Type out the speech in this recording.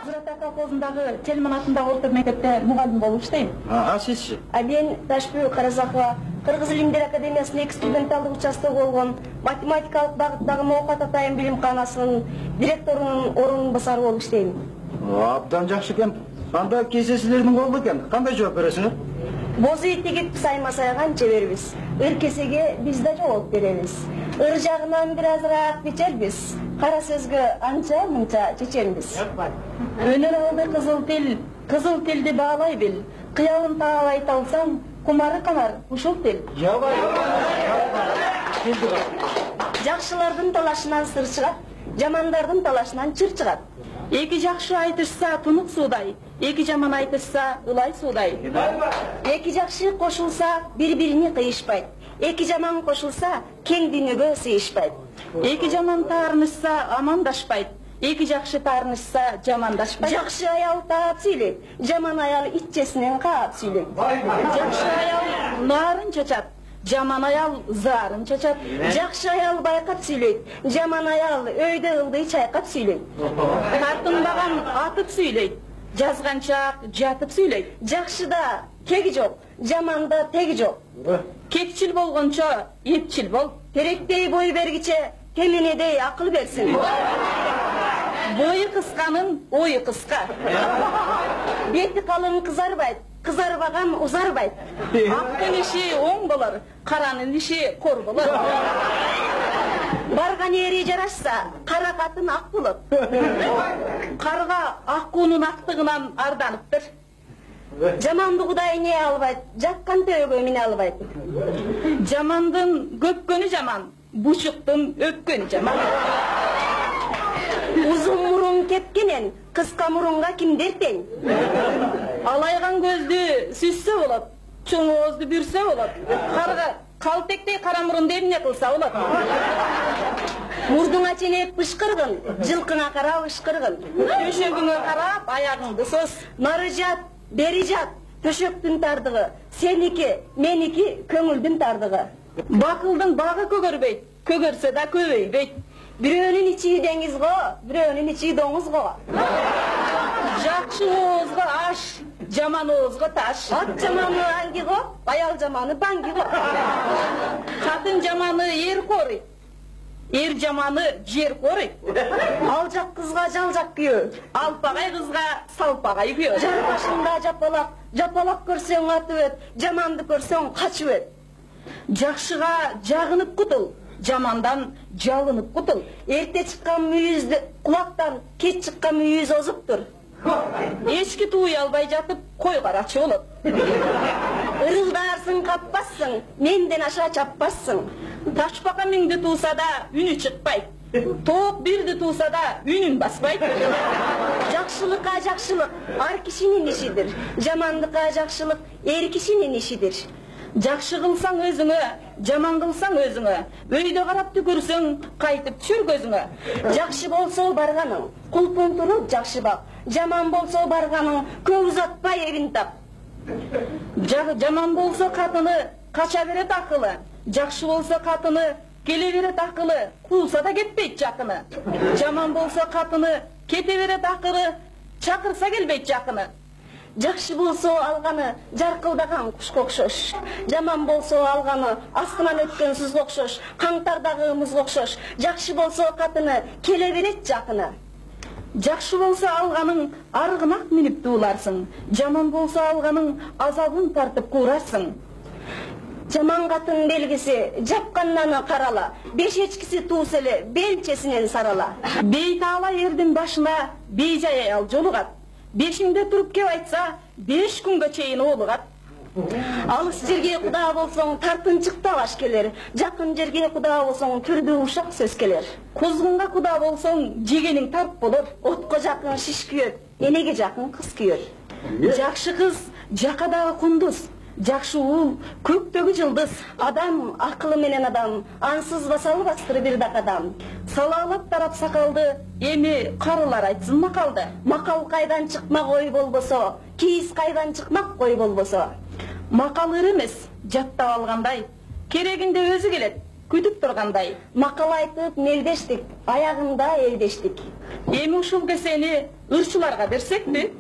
Зурата колхозундагы Телман атындагы орто мектепте мугалим болуп иштейм. Сизчи? Мен Ташбү Каразакова Кыргыз илимдер академиясынын эксперименталдык участогу болгон математикалык багыттагы Моокат Атайын билимканасынын директорунун орун басары болуп иштейм. Абдан жакшы экен. Анда кезесилердин колу экен. Кандай жооп бересиңер? Бозу тигип сайма сайганча беребиз. Ыр кесеге биз да жооп беребиз. Ыр жагынан бир азыраак бичербиз. Кара сөзгө анча мынча чечербиз. Өнөр алды кызыл тилди баалай бил. Кыялын таалай талсаң, кумары канар ушул тил. Жабай. Жакшылардын талашынан сыр чыгат, жамандардын талашынан чыр чыгат. Эки жакшы айтышса тунук суудай, эки жаман айтышса ылай суудай. Эки жакшы кошулса бири-бирини кыйышпайт. Эки жаман кошулса кең дүйнөгө сыйышпайт. Эки жаман таарынышса амандашпайт, эки жакшы таарынышса жамандашпайт. Жакшы аял таап сүйлөйт, жаман аял итчесинен каап сүйлөйт. Жакшы аял нарын чачат, жаман аял зарын чачат. Жакшы аял байкап сүйлөйт, жаман аял өйдө ылдый чайкап сүйлөйт. Тартынбаган атып сүйлөйт, жазганча жатып сүйлөйт. Жакшыда теги жок, жаманда теги жок. Кекчил болгончо эпчил бол. Теректей бой бергиче кеминедей акыл берсин. Бою кысканын ою кыска. Бети калың кызарбайт, кызарбаган узарбайт. Актын иши оң болор, каранын иши кор болор. Барган ери жарашса, кара катын ак болот. Карга аккуунун актыгынан арданыптыр. Жаманды Кудай не албайт, жаккан төөгө мине албайт. Жамандын көпкөнү жаман, бучуктун өпкөнү жаман. Узун мурун кеткенен, кыска мурунга кимдер тең? Алайган көздү сүзсө болот, чоң оозду бүрсө болот. Карга калтектей кара мурунду эмне кылса болот? Мурдуңа ченеп бышкыргын, жылкыңа карап ышкыргын. Төшөгүңө карап аягыңды сос. Нары жат, бери жат, төшөктүн тардыгы, сеники, меники көңүлдүн тардыгы. Бакылдын багы көгөрбөйт, көгөрсө да көбөйбөйт. Бирөөнүн ичи деңизго, бирөөнүн ичи доңузго. Жакшы оозго аш, жаман оозго таш. Ат жаманы ангиго, аял жаманы баңгиго. Катын жаманы эр корыйт, эр жаманы жер корыйт. Алжак кызга жалжак күйөө, Алпагай кызга салпагай күйөө. жар башында жапалак, жапалак көрсөң атып өт, жаманды көрсөң качып өт. Жакшыга жагынып кутул, жамандан жалынып кутул. Эрте чыккан мүйүздү кулактан, кеч чыккан мүйүз озуптур. Эчки тууй албай жатып, кой карачы болот. Ырылдарсың, каппассың, менден аша чаппассың. Ташпака миңди тууса да үнү чыкпайт. Тоок бирди тууса да үнүн баспайт. Жакшылыкка жакшылык ар кишинин ишидир. Жамандыкка жакшылык эр кишинин ишидир. Жакшы кылсаң өзүңө, жаман кылсаң өзүңө. Өйдө карап түкүрсөң, кайтып түшүр көзүңө. Жакшы болсо барганың, кулпун туруп жакшы бак. Жаман болсо барганың, көп узатпай эбин тап. Жаман болсо катыны кача берет акылы. Жакшы болсо катыны келе берет акылы. Кулса да кетпейт жакыны. Жаман болсо катыны кете берет акылы. Чакырса келбейт жакыны. Жакшы болсо алганы жаркылдаган кушка окшош. Жаман болсо алганы астынан өткөн сузга окшош. Каңтардагы музга окшош. Жакшы болсо катыны келе берет жакыны. Жакшы болсо алганың аргынак минип дууларсың. Жаман болсо алганың азабын тартып куурарсың. Жаман катын белгиси жапканнаны карала. Беш эчкиси туус эле белчесинен сарала. Бейтаала эрдин башына бейжай аял жолугат. Бешинде туруп кеп айтса, 5 күнгө чейин оолугат. Алыс жерге куда болсоң тартынчык талаш келер. Жакын жерге куда болсоң түрдүү ушак сөз келер. Козгунга куда болсоң жегениң тарп болор. Отко жакын шиш күйөт, энеге жакын кыз күйөт. Жакшы кыз жакадагы кундуз, жакшы уул көктөгү жылдыз. Адам акылы менен адам, ансыз басалы бастыры бир дакадам. Салаалап тарап сакалды, эми карылар айтсын макалды. Макал кайдан чыкмак ой болбосо, кийиз кайдан чыкмак кой болбосо. Макал ыр эмес, жаттап алгандай. Керегинде өзү келет, күтүп тургандай. Макал айтып мелдештик, аягында элдештик. Эми ушул кесени ырчыларга берсекпи?